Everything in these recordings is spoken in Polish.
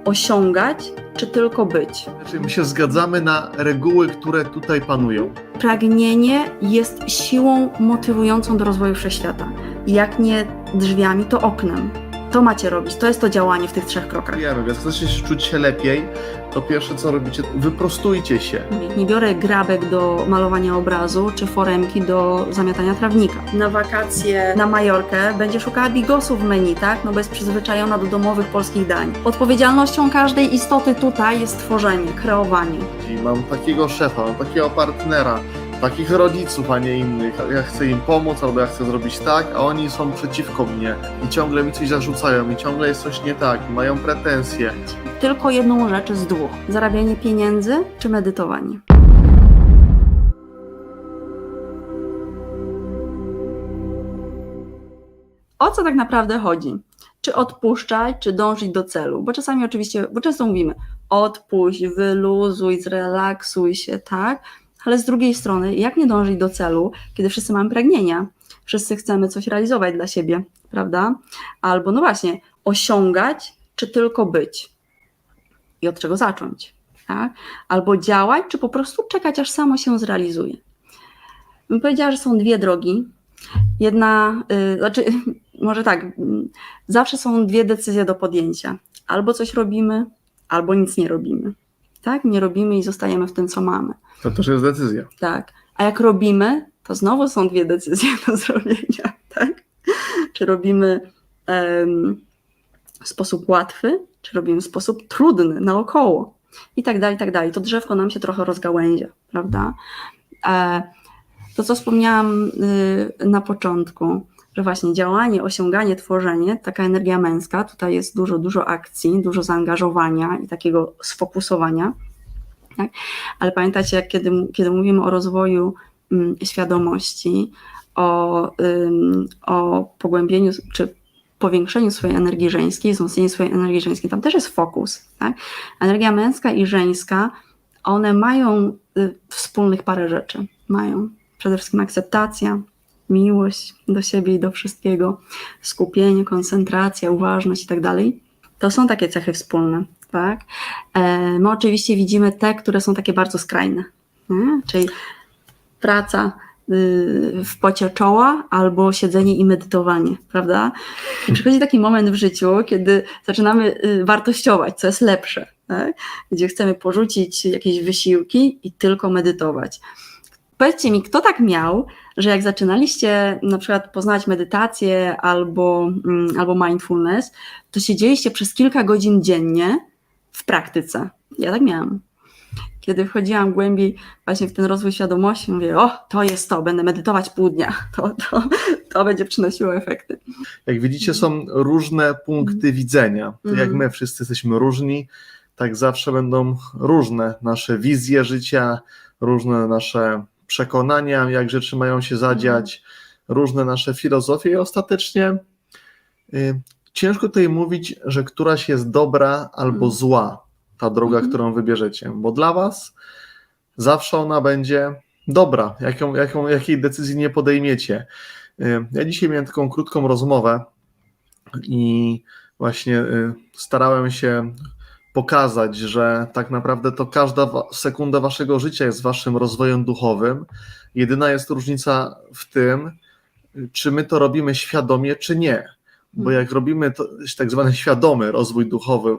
osiągać, czy tylko być? Znaczy, my się zgadzamy na reguły, które tutaj panują. Pragnienie jest siłą motywującą do rozwoju wszechświata. Jak nie drzwiami, to oknem. To macie robić, to jest to działanie w tych 3 krokach. Wiemy, więc chcecie czuć się lepiej, to pierwsze co robicie, wyprostujcie się. Nie biorę grabek do malowania obrazu, czy foremki do zamiatania trawnika. Na wakacje na Majorkę będzie szukała bigosów w menu, tak? No bo jest przyzwyczajona do domowych polskich dań. Odpowiedzialnością każdej istoty tutaj jest tworzenie, kreowanie. I mam takiego szefa, mam takiego partnera, takich rodziców, a nie innych. Ja chcę im pomóc, albo ja chcę zrobić tak, a oni są przeciwko mnie i ciągle mi coś zarzucają i ciągle jest coś nie tak, mają pretensje. Tylko jedną rzecz z 2. Zarabianie pieniędzy czy medytowanie. O co tak naprawdę chodzi? Czy odpuszczać, czy dążyć do celu? Bo czasami oczywiście, bo często mówimy odpuść, wyluzuj, zrelaksuj się, tak? Ale z drugiej strony, jak nie dążyć do celu, kiedy wszyscy mamy pragnienia? Wszyscy chcemy coś realizować dla siebie, prawda? Albo no właśnie, osiągać, czy tylko być? I od czego zacząć? Tak? Albo działać, czy po prostu czekać, aż samo się zrealizuje? Bym powiedziała, że są 2 drogi. Jedna, może tak, zawsze są 2 decyzje do podjęcia. Albo coś robimy, albo nic nie robimy. Tak? Nie robimy i zostajemy w tym, co mamy. To też jest decyzja. Tak. A jak robimy, to znowu są 2 decyzje do zrobienia. Tak? Czy robimy w sposób łatwy, czy robimy w sposób trudny, naokoło. I tak dalej, i tak dalej. To drzewko nam się trochę rozgałęzia, prawda? To, co wspomniałam na początku, że właśnie działanie, osiąganie, tworzenie, taka energia męska, tutaj jest dużo akcji, dużo zaangażowania i takiego sfokusowania. Tak? Ale pamiętacie, jak kiedy mówimy o rozwoju świadomości, o pogłębieniu czy powiększeniu swojej energii żeńskiej, wzmocnieniu swojej energii żeńskiej, tam też jest fokus. Tak? Energia męska i żeńska, one mają wspólnych parę rzeczy. Mają przede wszystkim akceptacja, miłość do siebie i do wszystkiego, skupienie, koncentracja, uważność i tak dalej. To są takie cechy wspólne. Tak? My oczywiście widzimy te, które są takie bardzo skrajne, nie? Czyli praca w pocie czoła albo siedzenie i medytowanie, prawda? I przychodzi taki moment w życiu, kiedy zaczynamy wartościować, co jest lepsze, tak? Gdzie chcemy porzucić jakieś wysiłki i tylko medytować. Powiedzcie mi, kto tak miał, że jak zaczynaliście na przykład poznać medytację albo mindfulness, to siedzieliście przez kilka godzin dziennie w praktyce. Ja tak miałam. Kiedy wchodziłam głębiej właśnie w ten rozwój świadomości, mówię, o, to jest to, będę medytować pół dnia, to będzie przynosiło efekty. Jak widzicie, są różne punkty widzenia. To jak my wszyscy jesteśmy różni, tak zawsze będą różne nasze wizje życia, różne nasze przekonania, jak rzeczy mają się zadziać, różne nasze filozofie i ostatecznie ciężko tutaj mówić, że któraś jest dobra albo zła, ta droga, którą wybierzecie, bo dla was zawsze ona będzie dobra, jakiej decyzji nie podejmiecie. Ja dzisiaj miałem taką krótką rozmowę i właśnie starałem się pokazać, że tak naprawdę to każda sekunda waszego życia jest waszym rozwojem duchowym. Jedyna jest różnica w tym, czy my to robimy świadomie, czy nie. Bo jak robimy to tak zwany świadomy rozwój duchowy,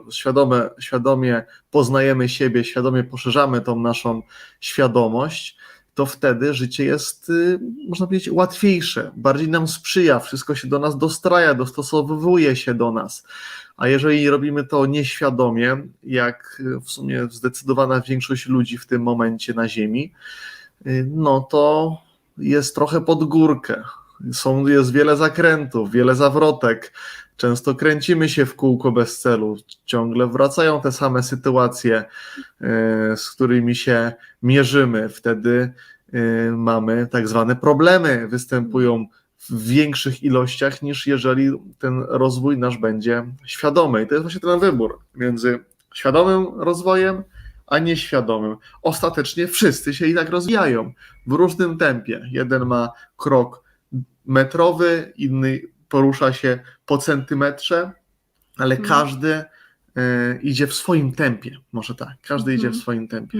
świadomie poznajemy siebie, świadomie poszerzamy tą naszą świadomość, to wtedy życie jest, można powiedzieć, łatwiejsze, bardziej nam sprzyja, wszystko się do nas dostraja, dostosowuje się do nas. A jeżeli robimy to nieświadomie, jak w sumie zdecydowana większość ludzi w tym momencie na Ziemi, no to jest trochę pod górkę. Jest wiele zakrętów, wiele zawrotek, często kręcimy się w kółko bez celu, ciągle wracają te same sytuacje, z którymi się mierzymy. Wtedy mamy tak zwane problemy, występują w większych ilościach niż jeżeli ten rozwój nasz będzie świadomy. I to jest właśnie ten wybór między świadomym rozwojem a nieświadomym. Ostatecznie wszyscy się i tak rozwijają w różnym tempie. Jeden ma krok metrowy, inny porusza się po centymetrze, ale każdy idzie w swoim tempie, może tak, każdy idzie w swoim tempie.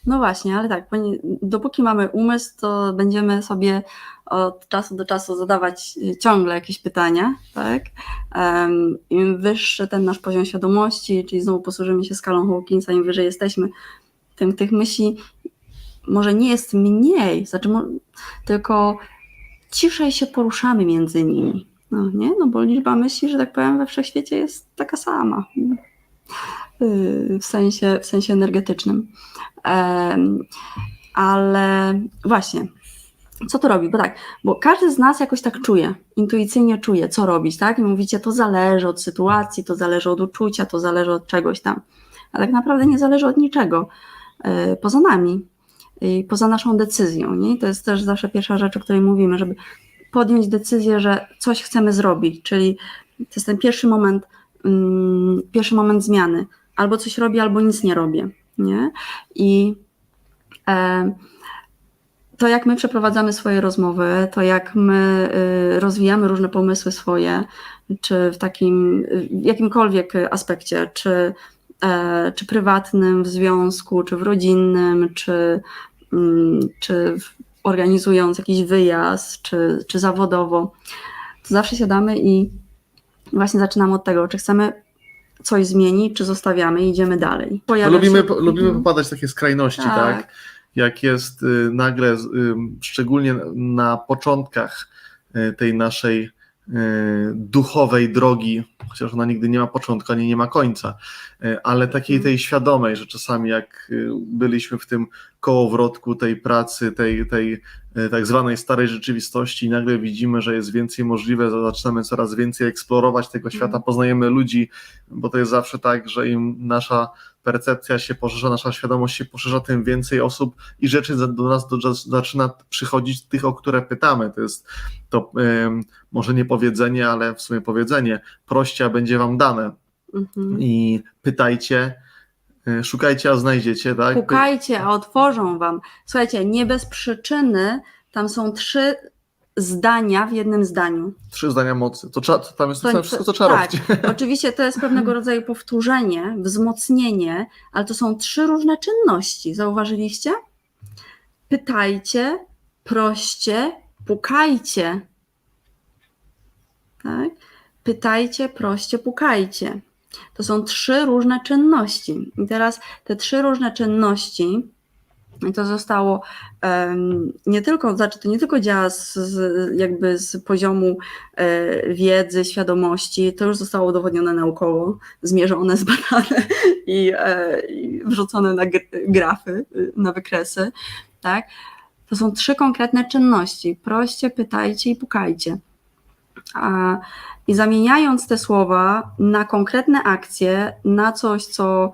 No właśnie, ale tak, dopóki mamy umysł, to będziemy sobie od czasu do czasu zadawać ciągle jakieś pytania, tak? Im wyższy ten nasz poziom świadomości, czyli znowu posłużymy się skalą Hawkinsa, im wyżej jesteśmy, tym tych myśli może nie jest mniej, znaczy tylko ciszej się poruszamy między nimi, no nie? No bo liczba myśli, że tak powiem, we wszechświecie jest taka sama, w sensie energetycznym. Ale właśnie, co to robi? Bo każdy z nas jakoś tak czuje, intuicyjnie czuje, co robić, tak? I mówicie, to zależy od sytuacji, to zależy od uczucia, to zależy od czegoś tam. A tak naprawdę nie zależy od niczego poza nami i poza naszą decyzją, nie? I to jest też zawsze pierwsza rzecz, o której mówimy, żeby podjąć decyzję, że coś chcemy zrobić, czyli to jest ten pierwszy moment zmiany. Albo coś robię, albo nic nie robię, nie? I to, jak my przeprowadzamy swoje rozmowy, to jak my rozwijamy różne pomysły swoje, czy w jakimkolwiek aspekcie, czy prywatnym, w związku, czy w rodzinnym, czy organizując jakiś wyjazd, czy zawodowo, to zawsze siadamy i właśnie zaczynamy od tego, czy chcemy coś zmienić, czy zostawiamy i idziemy dalej. Lubimy popadać w takie skrajności, tak? Jak jest nagle, szczególnie na początkach tej naszej duchowej drogi, chociaż ona nigdy nie ma początku, ani nie ma końca, ale takiej tej świadomej, że czasami jak byliśmy w tym kołowrotku tej pracy, tej tak zwanej starej rzeczywistości i nagle widzimy, że jest więcej możliwe, zaczynamy coraz więcej eksplorować tego świata, poznajemy ludzi, bo to jest zawsze tak, że im nasza percepcja się poszerza, nasza świadomość się poszerza, tym więcej osób i rzeczy do nas zaczyna przychodzić, tych, o które pytamy. To jest to może nie powiedzenie, ale w sumie powiedzenie, proście, a będzie wam dane. I pytajcie, szukajcie, a znajdziecie, tak? Pukajcie, a otworzą wam. Słuchajcie, nie bez przyczyny, tam są 3 zdania w jednym zdaniu. 3 zdania mocy. Tam jest wszystko, co trzeba robić. Oczywiście to jest pewnego rodzaju powtórzenie, wzmocnienie, ale to są 3 różne czynności. Zauważyliście? Pytajcie, proście, pukajcie. Tak? Pytajcie, proście, pukajcie. To są 3 różne czynności. I teraz te 3 różne czynności, to zostało to nie tylko działa z poziomu wiedzy, świadomości, to już zostało udowodnione naukowo, zmierzone, zbadane i wrzucone na grafy, na wykresy. Tak? To są 3 konkretne czynności. Proście, pytajcie i pukajcie. I zamieniając te słowa na konkretne akcje, na coś, co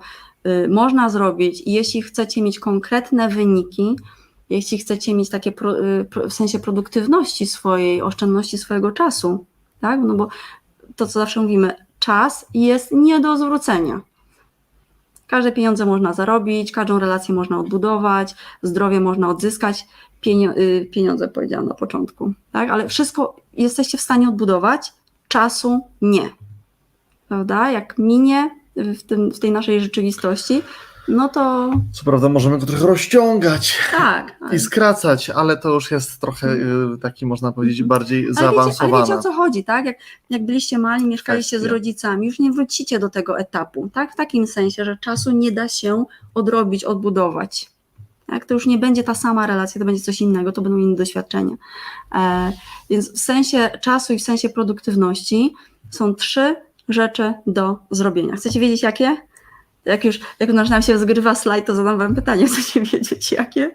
można zrobić i jeśli chcecie mieć konkretne wyniki, jeśli chcecie mieć takie w sensie produktywności swojej, oszczędności swojego czasu, tak? No bo to, co zawsze mówimy, czas jest nie do zwrócenia. Każde pieniądze można zarobić, każdą relację można odbudować, zdrowie można odzyskać, pieniądze powiedziałam na początku, tak? Ale wszystko jesteście w stanie odbudować, czasu nie. Prawda? Jak minie w tej naszej rzeczywistości, no to... Co prawda możemy go trochę rozciągać i skracać, ale to już jest trochę taki, można powiedzieć, bardziej zaawansowane. Ale wiecie, o co chodzi, tak? Jak byliście mali, mieszkaliście z rodzicami, już nie wrócicie do tego etapu, tak? W takim sensie, że czasu nie da się odrobić, odbudować. Tak? To już nie będzie ta sama relacja, to będzie coś innego, to będą inne doświadczenia. Więc w sensie czasu i w sensie produktywności są 3 rzeczy do zrobienia. Chcecie wiedzieć jakie? Jak nam się zgrywa slajd, to zadam wam pytanie, chcecie wiedzieć jakie?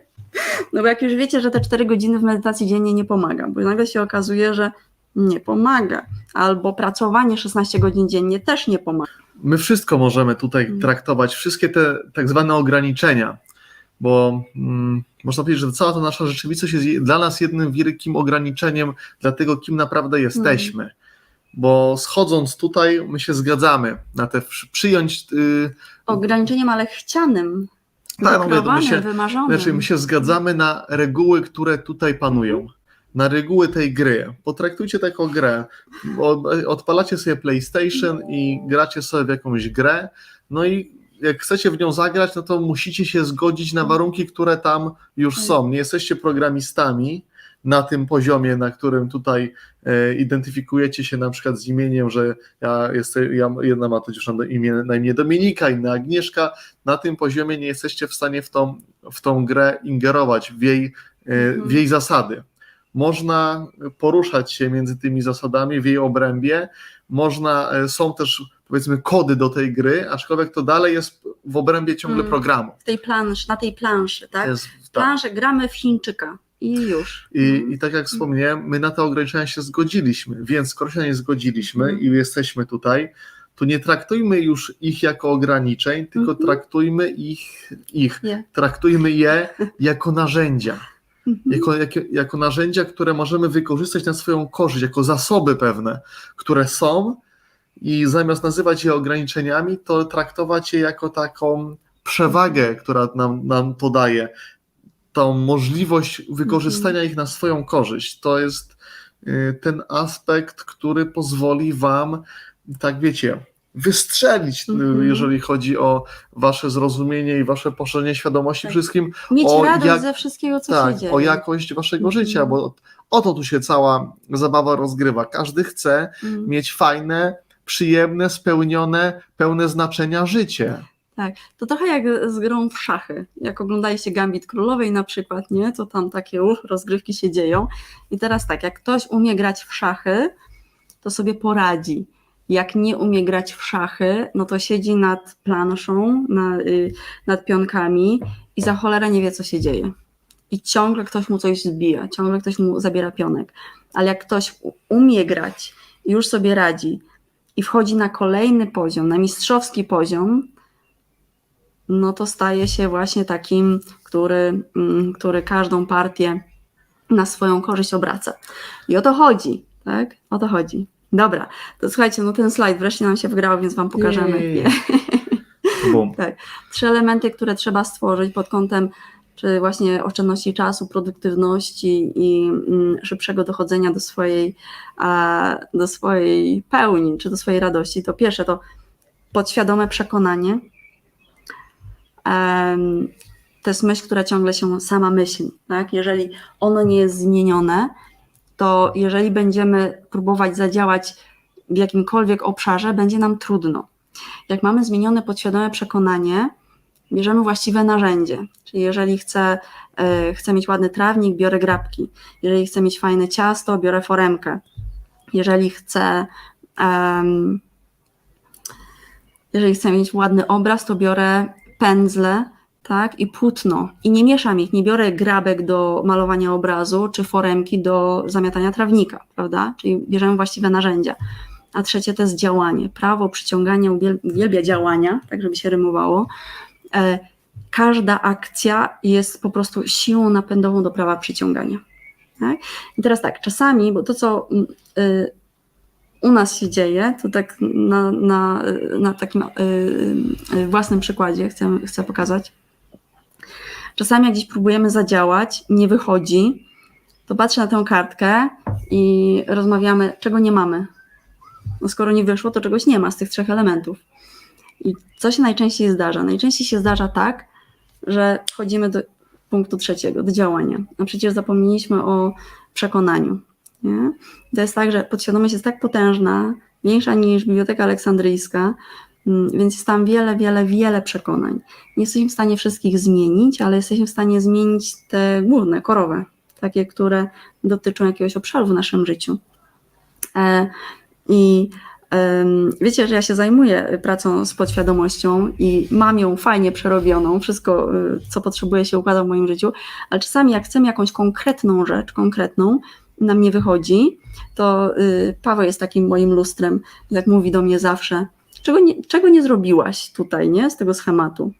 No bo jak już wiecie, że te 4 godziny w medytacji dziennie nie pomaga, bo nagle się okazuje, że nie pomaga, albo pracowanie 16 godzin dziennie też nie pomaga. My wszystko możemy tutaj traktować, wszystkie te tak zwane ograniczenia, bo można powiedzieć, że cała ta nasza rzeczywistość jest dla nas jednym wielkim ograniczeniem dla tego, kim naprawdę jesteśmy. Bo schodząc tutaj, my się zgadzamy na te przyjąć... Ograniczeniem, ale chcianym, wykrowanym, wymarzonym. Znaczy my się zgadzamy na reguły, które tutaj panują. na reguły tej gry. Potraktujcie to jako grę. Odpalacie sobie PlayStation i gracie sobie w jakąś grę, no i jak chcecie w nią zagrać, no to musicie się zgodzić na warunki, które tam już są. Nie jesteście programistami na tym poziomie, na którym tutaj identyfikujecie się na przykład z imieniem, że jedna ma to już na imię Dominika, inna Agnieszka. Na tym poziomie nie jesteście w stanie w tą grę ingerować, w jej zasady. Można poruszać się między tymi zasadami w jej obrębie, są też powiedzmy kody do tej gry, aczkolwiek to dalej jest w obrębie ciągle programu. Na tej planszy, tak? Planszę gramy w Chińczyka i już. I tak jak wspomniałem, my na te ograniczenia się zgodziliśmy, więc skoro się na nie zgodziliśmy i jesteśmy tutaj, to nie traktujmy już ich jako ograniczeń, tylko traktujmy je jako narzędzia. Jako narzędzia, które możemy wykorzystać na swoją korzyść, jako zasoby pewne, które są i zamiast nazywać je ograniczeniami, to traktować je jako taką przewagę, która nam to daje, tą możliwość wykorzystania ich na swoją korzyść. To jest ten aspekt, który pozwoli wam, tak wiecie, wystrzelić, jeżeli chodzi o wasze zrozumienie i wasze poszerzenie świadomości wszystkim. Mieć radość ze wszystkiego, co się dzieje. O jakość waszego życia, bo o to tu się cała zabawa rozgrywa. Każdy chce mieć fajne, przyjemne, spełnione, pełne znaczenia życie. Tak, to trochę jak z grą w szachy. Jak oglądaliście Gambit Królowej na przykład, nie? To tam takie rozgrywki się dzieją. I teraz tak, jak ktoś umie grać w szachy, to sobie poradzi. Jak nie umie grać w szachy, no to siedzi nad planszą, nad pionkami i za cholerę nie wie, co się dzieje. I ciągle ktoś mu coś zbija, ciągle ktoś mu zabiera pionek. Ale jak ktoś umie grać i już sobie radzi i wchodzi na kolejny poziom, na mistrzowski poziom, no to staje się właśnie takim, który każdą partię na swoją korzyść obraca. I o to chodzi, tak? O to chodzi. Dobra, to słuchajcie, no ten slajd wreszcie nam się wgrał, więc wam pokażemy. Tak. 3 elementy, które trzeba stworzyć pod kątem czy właśnie oszczędności czasu, produktywności i szybszego dochodzenia do swojej pełni, czy do swojej radości. To pierwsze to podświadome przekonanie. To jest myśl, która ciągle się sama myśli. Tak? Jeżeli ono nie jest zmienione, to jeżeli będziemy próbować zadziałać w jakimkolwiek obszarze, będzie nam trudno. Jak mamy zmienione podświadome przekonanie, bierzemy właściwe narzędzie. Czyli jeżeli chcę mieć ładny trawnik, biorę grabki. Jeżeli chcę mieć fajne ciasto, biorę foremkę. Jeżeli chcę mieć ładny obraz, to biorę pędzle, tak, i płótno. I nie mieszam ich, nie biorę grabek do malowania obrazu, czy foremki do zamiatania trawnika, prawda? Czyli bierzemy właściwe narzędzia. A trzecie to jest działanie. Prawo przyciągania uwielbia działania, tak żeby się rymowało. Każda akcja jest po prostu siłą napędową do prawa przyciągania. Tak? I teraz tak, czasami, bo to co u nas się dzieje, to tak na takim własnym przykładzie chcę pokazać. Czasami jak gdzieś próbujemy zadziałać, nie wychodzi, to patrzę na tę kartkę i rozmawiamy, czego nie mamy. No skoro nie wyszło, to czegoś nie ma z tych 3 elementów. I co się najczęściej zdarza? Najczęściej się zdarza tak, że wchodzimy do punktu 3, do działania. A przecież zapomnieliśmy o przekonaniu. Nie? To jest tak, że podświadomość jest tak potężna, większa niż Biblioteka Aleksandryjska, więc jest tam wiele przekonań. Nie jesteśmy w stanie wszystkich zmienić, ale jesteśmy w stanie zmienić te główne, korowe, takie, które dotyczą jakiegoś obszaru w naszym życiu. I wiecie, że ja się zajmuję pracą z podświadomością i mam ją fajnie przerobioną, wszystko, co potrzebuję, się układa w moim życiu, ale czasami jak chcemy jakąś konkretną rzecz, nam nie wychodzi, to Paweł jest takim moim lustrem, jak mówi do mnie zawsze, czego nie zrobiłaś tutaj, nie, z tego schematu,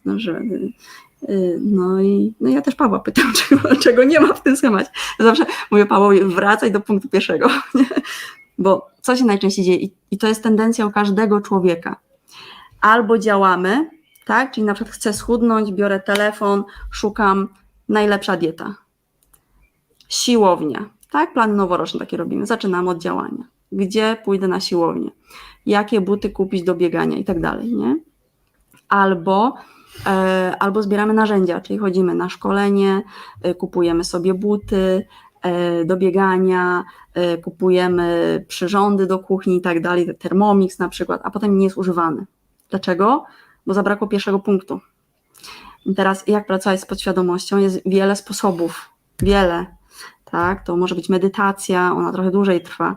no i ja też Pawła pytam, czego nie ma w tym schemacie. Zawsze mówię, Paweł, wracaj do punktu 1, nie? Bo co się najczęściej dzieje i to jest tendencja u każdego człowieka. Albo działamy, tak, czyli na przykład chcę schudnąć, biorę telefon, szukam najlepsza dieta, siłownia, Tak, plany noworoczne takie robimy. Zaczynamy od działania. Gdzie pójdę na siłownię? Jakie buty kupić do biegania i tak dalej, nie? Albo zbieramy narzędzia, czyli chodzimy na szkolenie, kupujemy sobie buty do biegania, kupujemy przyrządy do kuchni i tak dalej, Thermomix na przykład, a potem nie jest używany. Dlaczego? Bo zabrakło pierwszego punktu. I teraz jak pracować z podświadomością? Jest wiele sposobów, tak? To może być medytacja, ona trochę dłużej trwa,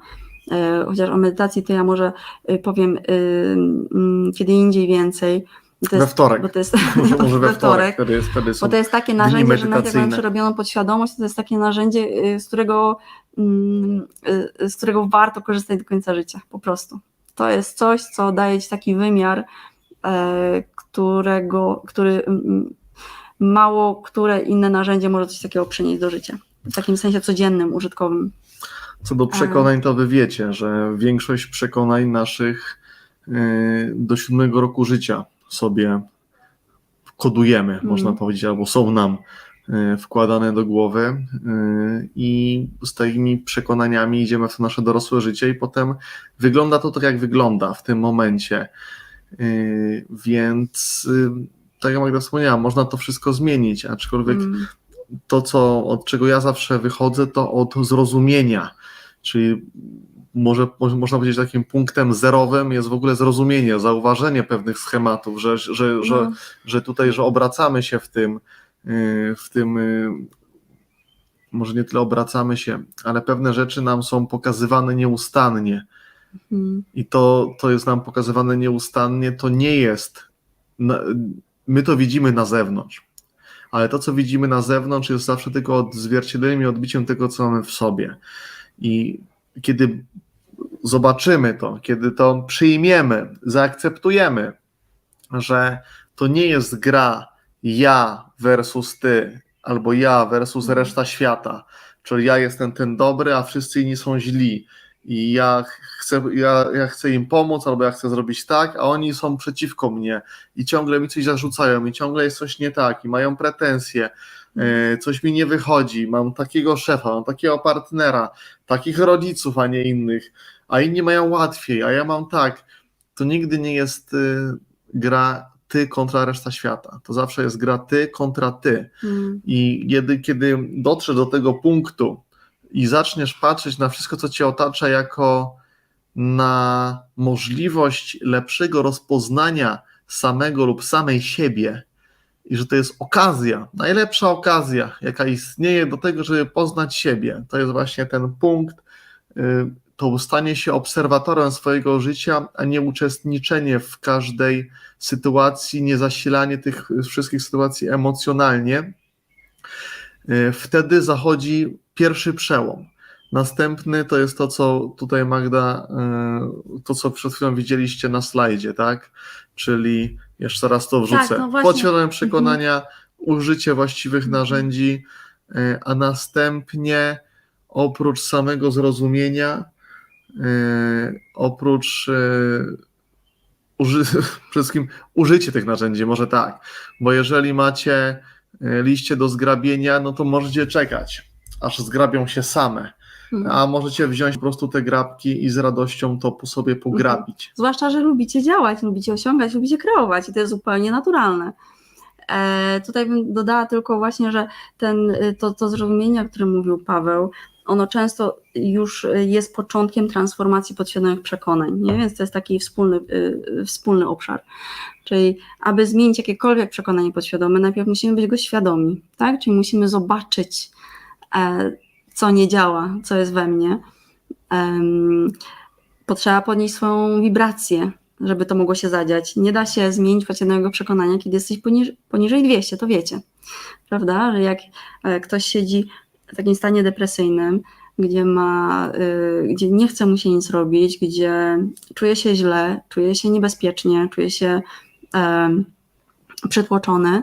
chociaż o medytacji to ja może powiem kiedy indziej więcej. We wtorek. Bo to jest, może we wtorek. Bo to jest takie narzędzie, że nawet jak mamy przerobioną podświadomość, to jest takie narzędzie, z którego warto korzystać do końca życia, po prostu. To jest coś, co daje ci taki wymiar, który mało które inne narzędzie może coś takiego przynieść do życia. W takim sensie codziennym, użytkowym. Co do przekonań, to wy wiecie, że większość przekonań naszych do 7 roku życia sobie kodujemy, można powiedzieć, albo są nam wkładane do głowy i z tymi przekonaniami idziemy w to nasze dorosłe życie i potem wygląda to tak, jak wygląda w tym momencie. Więc tak jak Magda wspomniała, można to wszystko zmienić, aczkolwiek to, od czego ja zawsze wychodzę, to od zrozumienia, czyli można powiedzieć, takim punktem zerowym jest w ogóle zrozumienie, zauważenie pewnych schematów, że tutaj, że obracamy się w tym, może nie tyle obracamy się, ale pewne rzeczy nam są pokazywane nieustannie. I to jest nam pokazywane nieustannie, to nie jest, my to widzimy na zewnątrz, ale to, co widzimy na zewnątrz, jest zawsze tylko odzwierciedleniem i odbiciem tego, co mamy w sobie. I kiedy zobaczymy to, kiedy to przyjmiemy, zaakceptujemy, że to nie jest gra ja versus ty, albo ja versus reszta świata, czyli ja jestem ten dobry, a wszyscy inni są źli i ja chcę im pomóc, albo ja chcę zrobić tak, a oni są przeciwko mnie i ciągle mi coś zarzucają i ciągle jest coś nie tak i mają pretensje, coś mi nie wychodzi, mam takiego szefa, mam takiego partnera, takich rodziców, a nie innych, a inni mają łatwiej, a ja mam tak. To nigdy nie jest gra ty kontra reszta świata. To zawsze jest gra ty kontra ty. I kiedy dotrzesz do tego punktu i zaczniesz patrzeć na wszystko, co cię otacza, jako na możliwość lepszego rozpoznania samego lub samej siebie, i że to jest okazja, najlepsza okazja, jaka istnieje do tego, żeby poznać siebie. To jest właśnie ten punkt, to stanie się obserwatorem swojego życia, a nie uczestniczenie w każdej sytuacji, nie zasilanie tych wszystkich sytuacji emocjonalnie. Wtedy zachodzi pierwszy przełom. Następny to jest to, co tutaj Magda, to co przed chwilą widzieliście na slajdzie, tak? Czyli jeszcze raz to wrzucę. Tak, no właśnie. Podświadome przekonania, użycie właściwych narzędzi, a następnie oprócz samego zrozumienia, oprócz przede wszystkim użycie tych narzędzi, może tak, bo jeżeli macie liście do zgrabienia, no to możecie czekać, aż zgrabią się same, a możecie wziąć po prostu te grabki i z radością to po sobie pograbić. Zwłaszcza, że lubicie działać, lubicie osiągać, lubicie kreować i to jest zupełnie naturalne. Tutaj bym dodała tylko właśnie, że to zrozumienie, o którym mówił Paweł, ono często już jest początkiem transformacji podświadomych przekonań, nie? Więc to jest taki wspólny obszar. Czyli aby zmienić jakiekolwiek przekonanie podświadome, najpierw musimy być go świadomi, tak? Czyli musimy zobaczyć, co nie działa, co jest we mnie. Potrzeba podnieść swoją wibrację, żeby to mogło się zadziać. Nie da się zmienić podświadomego przekonania, kiedy jesteś poniżej 200, to wiecie, prawda? Że jak ktoś siedzi w takim stanie depresyjnym, gdzie nie chce mu się nic robić, gdzie czuje się źle, czuje się niebezpiecznie, czuje się przytłoczony,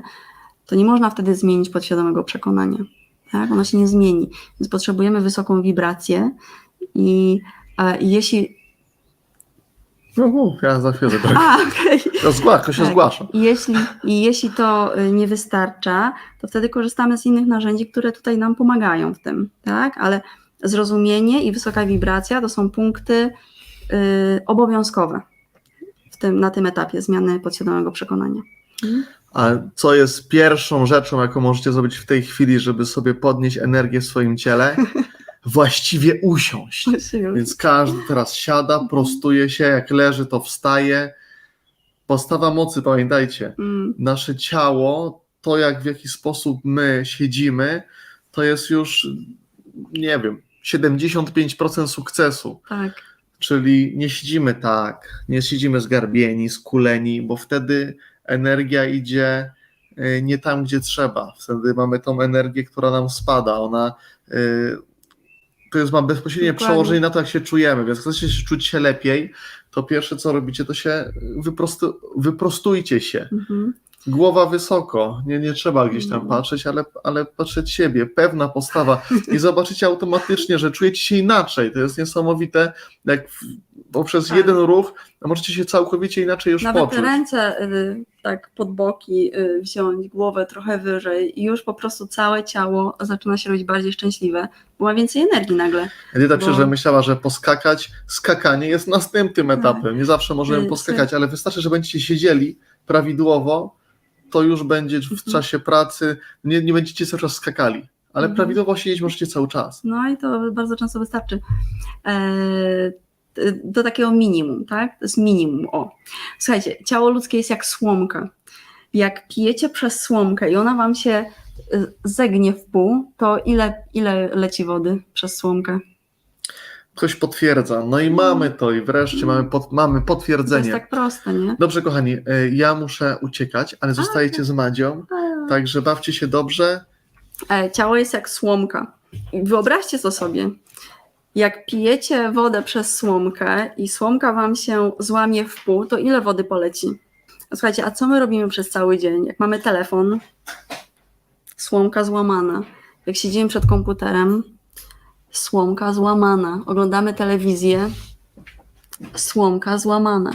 to nie można wtedy zmienić podświadomego przekonania. Tak? Ono się nie zmieni. Więc potrzebujemy wysoką wibrację i jeśli... Ja za chwilę to się zgłaszam. Jeśli to nie wystarcza, to wtedy korzystamy z innych narzędzi, które tutaj nam pomagają w tym, tak? Ale zrozumienie i wysoka wibracja to są punkty obowiązkowe na tym etapie zmiany podświadomego przekonania. A co jest pierwszą rzeczą, jaką możecie zrobić w tej chwili, żeby sobie podnieść energię w swoim ciele? Właściwie usiąść. Więc każdy teraz siada, prostuje się, jak leży, to wstaje. Postawa mocy, pamiętajcie, nasze ciało, to w jaki sposób my siedzimy, to jest już, nie wiem, 75% sukcesu. Tak. Czyli nie siedzimy tak, nie siedzimy zgarbieni, skuleni, bo wtedy energia idzie nie tam, gdzie trzeba. Wtedy mamy tą energię, która nam spada. Ona ma bezpośrednie przełożenie na to, jak się czujemy. Więc jak chcecie czuć się lepiej, to pierwsze, co robicie, to się wyprostujcie się. Głowa wysoko, nie trzeba gdzieś tam patrzeć, ale patrzeć siebie, pewna postawa i zobaczycie automatycznie, że czujecie się inaczej. To jest niesamowite, jak poprzez jeden ruch możecie się całkowicie inaczej już nawet poczuć. Nawet ręce tak pod boki wziąć, głowę trochę wyżej i już po prostu całe ciało zaczyna się robić bardziej szczęśliwe, bo ma więcej energii nagle. Edyta pisze, że myślała, że skakanie jest następnym etapem. Nie zawsze możemy poskakać, ale wystarczy, że będziecie siedzieli prawidłowo, to już będzie w czasie pracy, nie będziecie cały czas skakali, ale prawidłowo siedzieć możecie cały czas. No i to bardzo często wystarczy. Do takiego minimum, tak? To jest minimum. Słuchajcie, ciało ludzkie jest jak słomka. Jak pijecie przez słomkę i ona wam się zegnie w pół, to ile leci wody przez słomkę? Ktoś potwierdza. No i mamy to i wreszcie mamy potwierdzenie. To jest tak proste, nie? Dobrze, kochani, ja muszę uciekać, ale zostajecie z Madzią, także bawcie się dobrze. Ciało jest jak słomka. Wyobraźcie to sobie. Jak pijecie wodę przez słomkę i słomka wam się złamie w pół, to ile wody poleci? Słuchajcie, a co my robimy przez cały dzień? Jak mamy telefon, słomka złamana. Jak siedzimy przed komputerem, słomka złamana. Oglądamy telewizję, słomka złamana.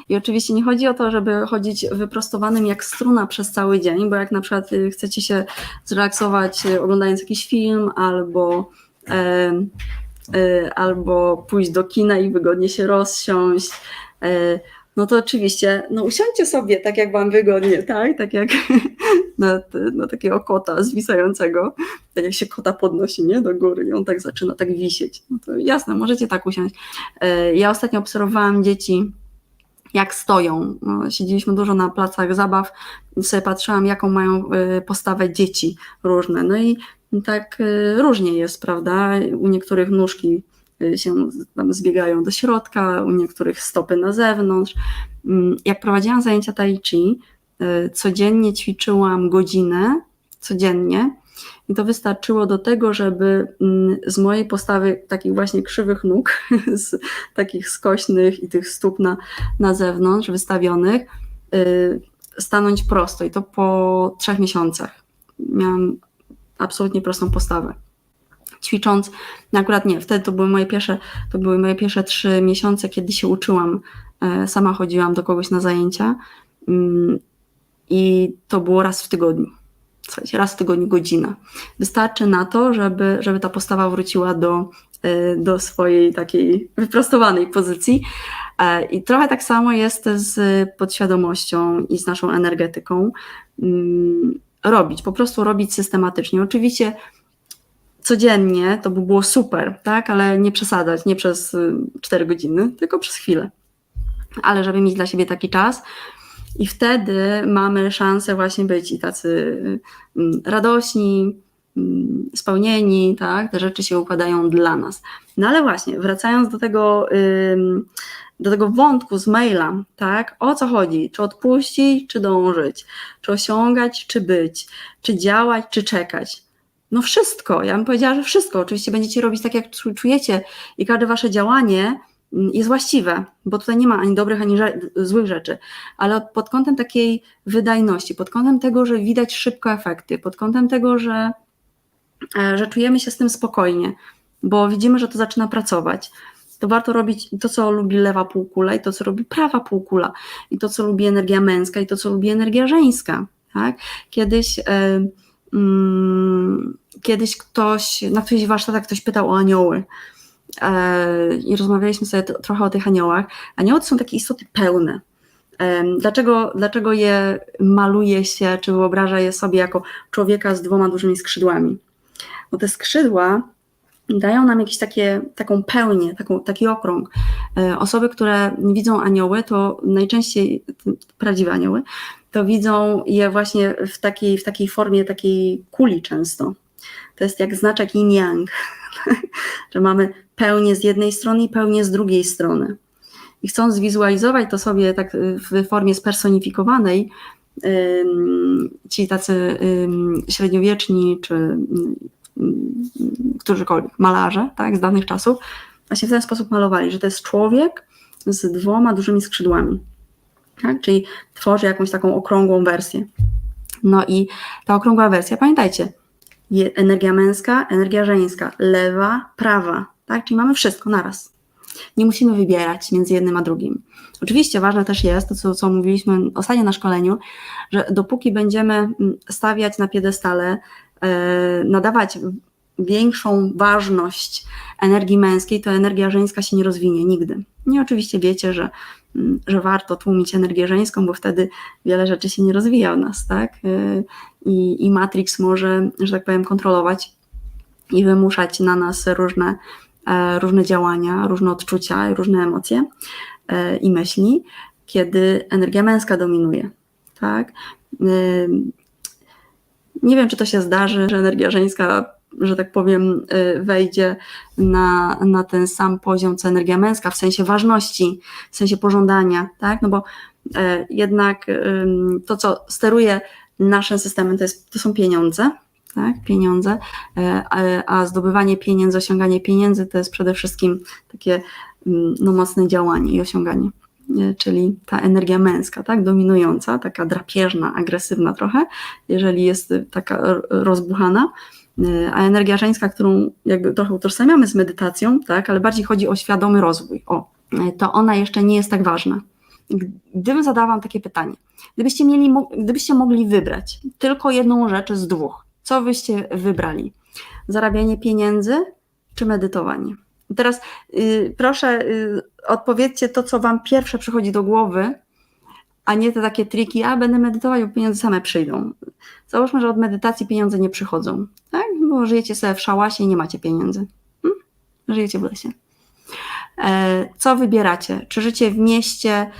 I oczywiście nie chodzi o to, żeby chodzić wyprostowanym jak struna przez cały dzień, bo jak na przykład chcecie się zrelaksować oglądając jakiś film albo pójść do kina i wygodnie się rozsiąść, no to oczywiście, usiądźcie sobie tak jak wam wygodnie, tak? Tak jak na takiego kota zwisającego, tak jak się kota podnosi, nie? Do góry i on tak zaczyna tak wisieć. No to jasne, możecie tak usiąść. Ja ostatnio obserwowałam dzieci, jak stoją. Siedzieliśmy dużo na placach zabaw i sobie patrzyłam, jaką mają postawę dzieci różne. No i tak różnie jest, prawda? U niektórych nóżki się tam zbiegają do środka, u niektórych stopy na zewnątrz. Jak prowadziłam zajęcia tai chi, codziennie ćwiczyłam godzinę, codziennie, i to wystarczyło do tego, żeby z mojej postawy takich właśnie krzywych nóg, z takich skośnych i tych stóp na zewnątrz wystawionych, stanąć prosto, i to po 3 miesiącach. Miałam absolutnie prostą postawę. Ćwicząc, akurat nie, wtedy to były moje pierwsze 3 miesiące, kiedy się uczyłam, sama chodziłam do kogoś na zajęcia i to było raz w tygodniu. Słuchajcie, raz w tygodniu godzina. Wystarczy na to, żeby ta postawa wróciła do swojej takiej wyprostowanej pozycji. I trochę tak samo jest z podświadomością i z naszą energetyką. Po prostu robić systematycznie. Oczywiście codziennie to by było super, tak? Ale nie przesadzać, nie przez 4 godziny, tylko przez chwilę. Ale żeby mieć dla siebie taki czas, i wtedy mamy szansę właśnie być i tacy radośni, spełnieni, tak? Te rzeczy się układają dla nas. No ale właśnie, wracając do tego wątku z maila, tak? O co chodzi? Czy odpuścić, czy dążyć? Czy osiągać, czy być? Czy działać, czy czekać? No wszystko, ja bym powiedziała, że wszystko. Oczywiście będziecie robić tak, jak czujecie, i każde wasze działanie jest właściwe, bo tutaj nie ma ani dobrych, ani złych rzeczy, ale pod kątem takiej wydajności, pod kątem tego, że widać szybko efekty, pod kątem tego, że czujemy się z tym spokojnie, bo widzimy, że to zaczyna pracować, to warto robić to, co lubi lewa półkula, i to, co lubi prawa półkula, i to, co lubi energia męska, i to, co lubi energia żeńska. Tak? Kiedyś kiedyś na któryś warsztatach ktoś pytał o anioły i rozmawialiśmy sobie trochę o tych aniołach. Anioły to są takie istoty pełne. Dlaczego je maluje się, czy wyobraża je sobie jako człowieka z 2 dużymi skrzydłami? Bo te skrzydła dają nam taką pełnię, taki okrąg. Osoby, które widzą anioły, to najczęściej prawdziwe anioły, to widzą je właśnie w takiej formie, takiej kuli często. To jest jak znaczek yin-yang, że mamy pełnię z jednej strony i pełnię z drugiej strony. I chcąc zwizualizować to sobie tak w formie spersonifikowanej, ci tacy średniowieczni, czy którzykolwiek malarze, tak, z dawnych czasów, właśnie w ten sposób malowali, że to jest człowiek z 2 dużymi skrzydłami, tak? Czyli tworzy jakąś taką okrągłą wersję. No i ta okrągła wersja, pamiętajcie, energia męska, energia żeńska, lewa, prawa, tak? Czyli mamy wszystko naraz. Nie musimy wybierać między jednym a drugim. Oczywiście ważne też jest to, co mówiliśmy ostatnio na szkoleniu, że dopóki będziemy stawiać na piedestale, nadawać większą ważność energii męskiej, to energia żeńska się nie rozwinie nigdy. I oczywiście wiecie, że warto tłumić energię żeńską, bo wtedy wiele rzeczy się nie rozwija w nas, tak? I Matrix może, że tak powiem, kontrolować i wymuszać na nas różne działania, różne odczucia, różne emocje i myśli, kiedy energia męska dominuje, tak? Nie wiem, czy to się zdarzy, że energia żeńska, że tak powiem, wejdzie na ten sam poziom, co energia męska, w sensie ważności, w sensie pożądania, tak? No bo jednak to, co steruje naszym systemem, to są pieniądze, tak? Pieniądze, a zdobywanie pieniędzy, osiąganie pieniędzy to jest przede wszystkim takie mocne działanie i osiąganie. Czyli ta energia męska, tak, dominująca, taka drapieżna, agresywna trochę, jeżeli jest taka rozbuchana, a energia żeńska, którą jakby trochę utożsamiamy z medytacją, tak, ale bardziej chodzi o świadomy rozwój, to ona jeszcze nie jest tak ważna. Gdybym zadała wam takie pytanie, gdybyście mogli wybrać tylko jedną rzecz z 2, co byście wybrali? Zarabianie pieniędzy czy medytowanie? Teraz proszę odpowiedzcie to, co wam pierwsze przychodzi do głowy, a nie te takie triki, będę medytować, bo pieniądze same przyjdą. Załóżmy, że od medytacji pieniądze nie przychodzą, tak? Bo żyjecie sobie w szałasie i nie macie pieniędzy. Żyjecie w lesie. Co wybieracie? Czy życie w mieście,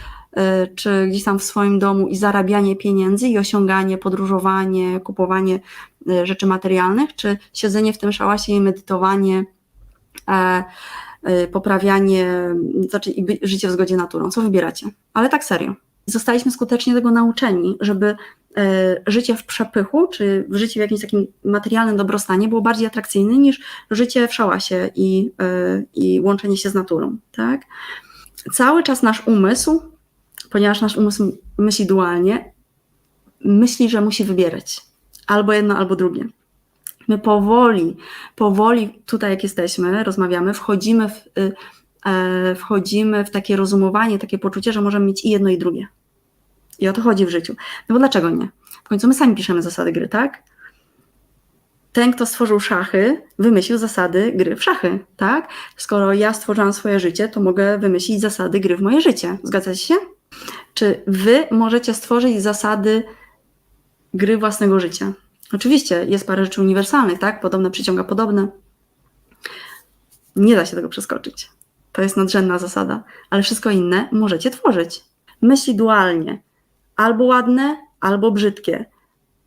czy gdzieś tam w swoim domu i zarabianie pieniędzy i osiąganie, podróżowanie, kupowanie rzeczy materialnych, czy siedzenie w tym szałasie i medytowanie, poprawianie, znaczy życie w zgodzie z naturą. Co wybieracie? Ale tak serio. Zostaliśmy skutecznie tego nauczeni, żeby życie w przepychu, czy życie w jakimś takim materialnym dobrostanie było bardziej atrakcyjne niż życie w szałasie i łączenie się z naturą. Tak? Cały czas nasz umysł, ponieważ nasz umysł myśli dualnie, myśli, że musi wybierać albo jedno, albo drugie. My powoli tutaj jak jesteśmy, rozmawiamy, wchodzimy w takie rozumowanie, takie poczucie, że możemy mieć i jedno, i drugie. I o to chodzi w życiu. No bo dlaczego nie? W końcu my sami piszemy zasady gry, tak? Ten, kto stworzył szachy, wymyślił zasady gry w szachy, tak? Skoro ja stworzyłam swoje życie, to mogę wymyślić zasady gry w moje życie. Zgadzacie się? Czy wy możecie stworzyć zasady gry własnego życia? Oczywiście jest parę rzeczy uniwersalnych, tak? Podobne przyciąga podobne. Nie da się tego przeskoczyć. To jest nadrzędna zasada, ale wszystko inne możecie tworzyć. Myśli dualnie. Albo ładne, albo brzydkie.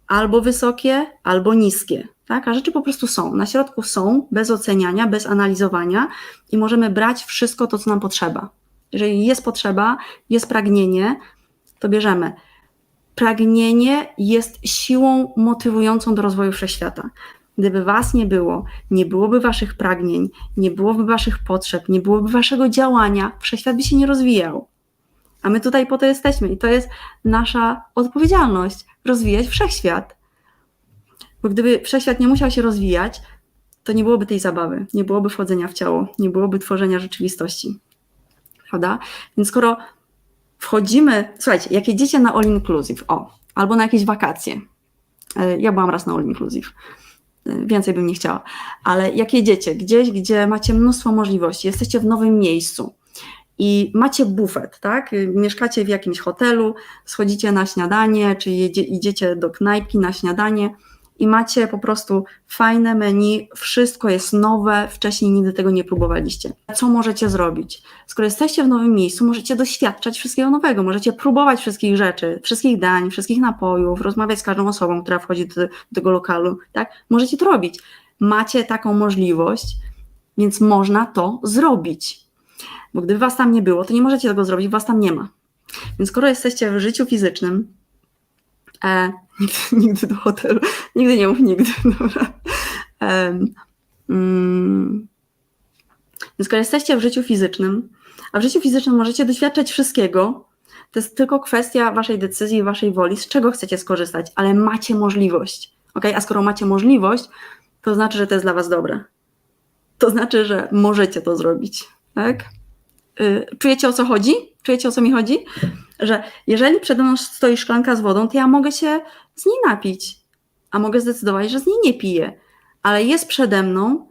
Albo wysokie, albo niskie. Tak? A rzeczy po prostu są. Na środku są, bez oceniania, bez analizowania i możemy brać wszystko to, co nam potrzeba. Jeżeli jest potrzeba, jest pragnienie, to bierzemy. Pragnienie jest siłą motywującą do rozwoju wszechświata. Gdyby was nie byłoby waszych pragnień, nie byłoby waszych potrzeb, nie byłoby waszego działania, wszechświat by się nie rozwijał. A my tutaj po to jesteśmy i to jest nasza odpowiedzialność, rozwijać wszechświat. Bo gdyby wszechświat nie musiał się rozwijać, to nie byłoby tej zabawy, nie byłoby wchodzenia w ciało, nie byłoby tworzenia rzeczywistości. Prawda? Więc skoro wchodzimy, słuchajcie, jak jedziecie na all inclusive, albo na jakieś wakacje, ja byłam raz na all inclusive, więcej bym nie chciała, ale jak jedziecie gdzieś, gdzie macie mnóstwo możliwości, jesteście w nowym miejscu i macie bufet, tak? Mieszkacie w jakimś hotelu, schodzicie na śniadanie, czy idziecie do knajpki na śniadanie i macie po prostu fajne menu, wszystko jest nowe, wcześniej nigdy tego nie próbowaliście. Co możecie zrobić? Skoro jesteście w nowym miejscu, możecie doświadczać wszystkiego nowego, możecie próbować wszystkich rzeczy, wszystkich dań, wszystkich napojów, rozmawiać z każdą osobą, która wchodzi do tego lokalu, tak? Możecie to robić. Macie taką możliwość, więc można to zrobić. Bo gdyby was tam nie było, to nie możecie tego zrobić, was tam nie ma. Więc skoro jesteście w życiu fizycznym, nigdy do hotelu, nigdy nie mów nigdy, dobra. Więc skoro jesteście w życiu fizycznym, a w życiu fizycznym możecie doświadczać wszystkiego, to jest tylko kwestia waszej decyzji, waszej woli, z czego chcecie skorzystać, ale macie możliwość, okay? A skoro macie możliwość, to znaczy, że to jest dla was dobre. To znaczy, że możecie to zrobić, tak? Czujecie, o co chodzi? Czujecie, o co mi chodzi? Że jeżeli przede mną stoi szklanka z wodą, to ja mogę się z niej napić, a mogę zdecydować, że z niej nie piję, ale jest przede mną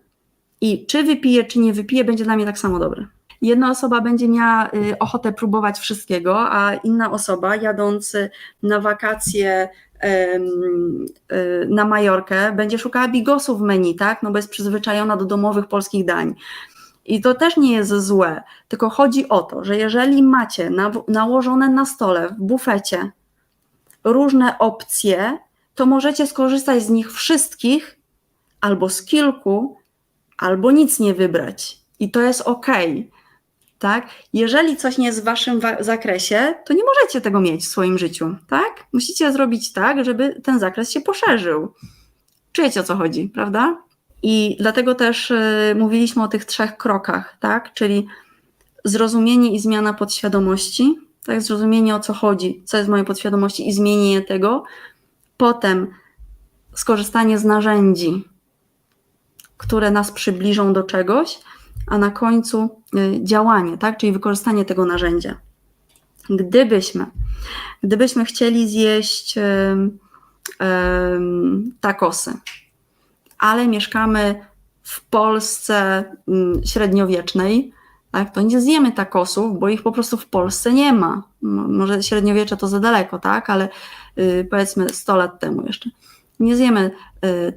i czy wypiję, czy nie wypiję, będzie dla mnie tak samo dobre. Jedna osoba będzie miała ochotę próbować wszystkiego, a inna osoba, jadąc na wakacje na Majorkę, będzie szukała bigosów w menu, tak? No bo jest przyzwyczajona do domowych polskich dań. I to też nie jest złe, tylko chodzi o to, że jeżeli macie nałożone na stole, w bufecie różne opcje, to możecie skorzystać z nich wszystkich, albo z kilku, albo nic nie wybrać. I to jest okej, tak? Jeżeli coś nie jest w waszym zakresie, to nie możecie tego mieć w swoim życiu, tak? Musicie zrobić tak, żeby ten zakres się poszerzył. Czujecie, o co chodzi, prawda? I dlatego też mówiliśmy o tych 3 krokach, tak? Czyli zrozumienie i zmiana podświadomości, tak? Zrozumienie, o co chodzi, co jest w mojej podświadomości i zmienienie tego. Potem skorzystanie z narzędzi, które nas przybliżą do czegoś, a na końcu działanie, tak? Czyli wykorzystanie tego narzędzia. Gdybyśmy chcieli zjeść tacosy, ale mieszkamy w Polsce średniowiecznej, tak, to nie zjemy tacosów, bo ich po prostu w Polsce nie ma. Może średniowiecze to za daleko, tak, ale powiedzmy 100 lat temu jeszcze. Nie zjemy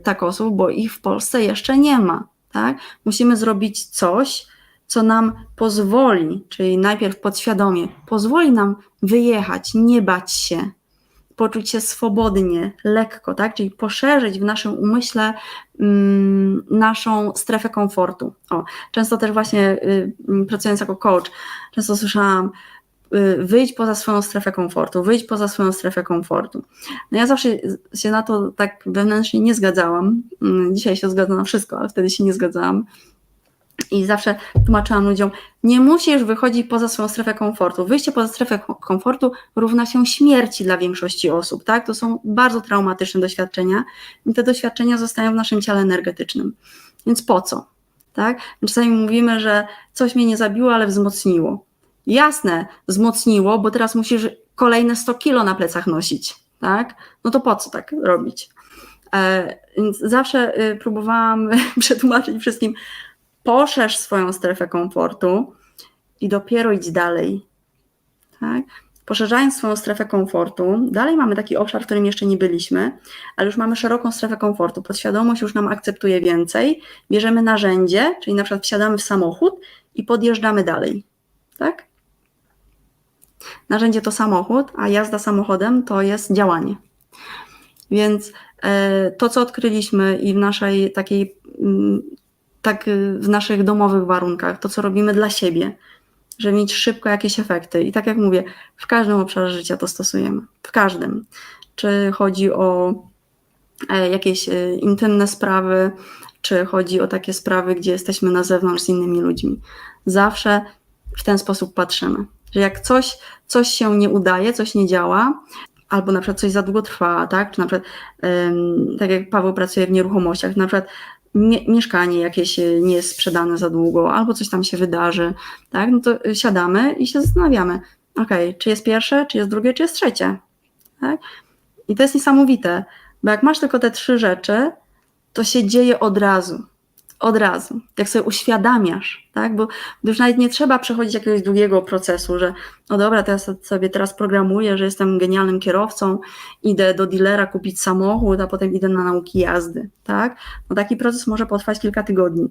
tacosów, bo ich w Polsce jeszcze nie ma. Tak? Musimy zrobić coś, co nam pozwoli, czyli najpierw podświadomie, pozwoli nam wyjechać, nie bać się, poczuć się swobodnie, lekko, tak? Czyli poszerzyć w naszym umyśle naszą strefę komfortu. Często też właśnie pracując jako coach, często słyszałam, wyjdź poza swoją strefę komfortu, wyjdź poza swoją strefę komfortu. No ja zawsze się na to tak wewnętrznie nie zgadzałam. Dzisiaj się zgadzam na wszystko, ale wtedy się nie zgadzałam. I zawsze tłumaczyłam ludziom, nie musisz wychodzić poza swoją strefę komfortu. Wyjście poza strefę komfortu równa się śmierci dla większości osób, tak? To są bardzo traumatyczne doświadczenia i te doświadczenia zostają w naszym ciele energetycznym. Więc po co? Tak? Czasami mówimy, że coś mnie nie zabiło, ale wzmocniło. Jasne, wzmocniło, bo teraz musisz kolejne 100 kilo na plecach nosić, tak? No to po co tak robić? Więc zawsze próbowałam przetłumaczyć wszystkim, poszerz swoją strefę komfortu i dopiero idź dalej, tak? Poszerzając swoją strefę komfortu, dalej mamy taki obszar, w którym jeszcze nie byliśmy, ale już mamy szeroką strefę komfortu, podświadomość już nam akceptuje więcej, bierzemy narzędzie, czyli na przykład wsiadamy w samochód i podjeżdżamy dalej, tak? Narzędzie to samochód, a jazda samochodem to jest działanie. Więc to, co odkryliśmy i w naszej takiej, tak w naszych domowych warunkach, to, co robimy dla siebie, żeby mieć szybko jakieś efekty. I tak jak mówię, w każdym obszarze życia to stosujemy. W każdym. Czy chodzi o jakieś intymne sprawy, czy chodzi o takie sprawy, gdzie jesteśmy na zewnątrz z innymi ludźmi. Zawsze w ten sposób patrzymy. Że jak coś się nie udaje, coś nie działa, albo na przykład coś za długo trwa, tak? Czy na przykład, tak jak Paweł pracuje w nieruchomościach, na przykład mieszkanie jakieś nie jest sprzedane za długo, albo coś tam się wydarzy, tak? No to siadamy i się zastanawiamy, okej, czy jest pierwsze, czy jest drugie, czy jest trzecie, tak? I to jest niesamowite, bo jak masz tylko te 3 rzeczy, to się dzieje od razu. Od razu, jak sobie uświadamiasz, tak? Bo już nawet nie trzeba przechodzić jakiegoś długiego procesu, że no dobra, to ja sobie teraz programuję, że jestem genialnym kierowcą, idę do dealera kupić samochód, a potem idę na nauki jazdy, tak? No taki proces może potrwać kilka tygodni,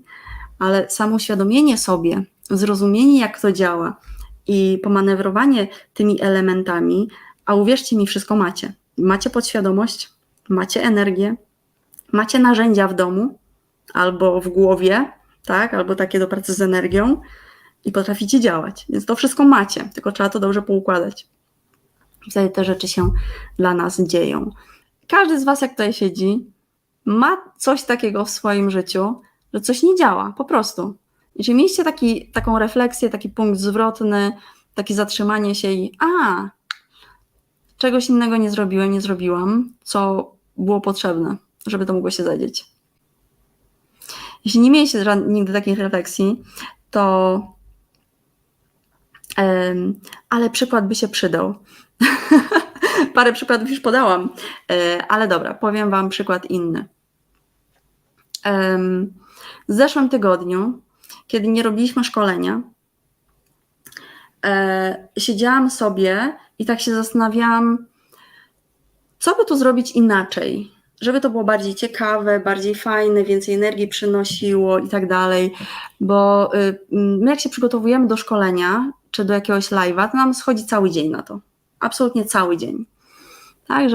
ale samo uświadomienie sobie, zrozumienie jak to działa i pomanewrowanie tymi elementami, a uwierzcie mi, wszystko macie. Macie podświadomość, macie energię, macie narzędzia w domu, albo w głowie, tak, albo takie do pracy z energią i potraficie działać. Więc to wszystko macie, tylko trzeba to dobrze poukładać. I wtedy te rzeczy się dla nas dzieją. Każdy z was, jak tutaj siedzi, ma coś takiego w swoim życiu, że coś nie działa, po prostu. Jeżeli mieliście taką refleksję, taki punkt zwrotny, takie zatrzymanie się i czegoś innego nie zrobiłem, nie zrobiłam, co było potrzebne, żeby to mogło się zadzieć. Jeśli nie mieliście nigdy takich refleksji, to ale przykład by się przydał. Parę przykładów już podałam, ale dobra, powiem wam przykład inny. W zeszłym tygodniu, kiedy nie robiliśmy szkolenia, siedziałam sobie i tak się zastanawiałam, co by tu zrobić inaczej, żeby to było bardziej ciekawe, bardziej fajne, więcej energii przynosiło i tak dalej, bo my jak się przygotowujemy do szkolenia, czy do jakiegoś live'a, to nam schodzi cały dzień na to, absolutnie cały dzień, tak,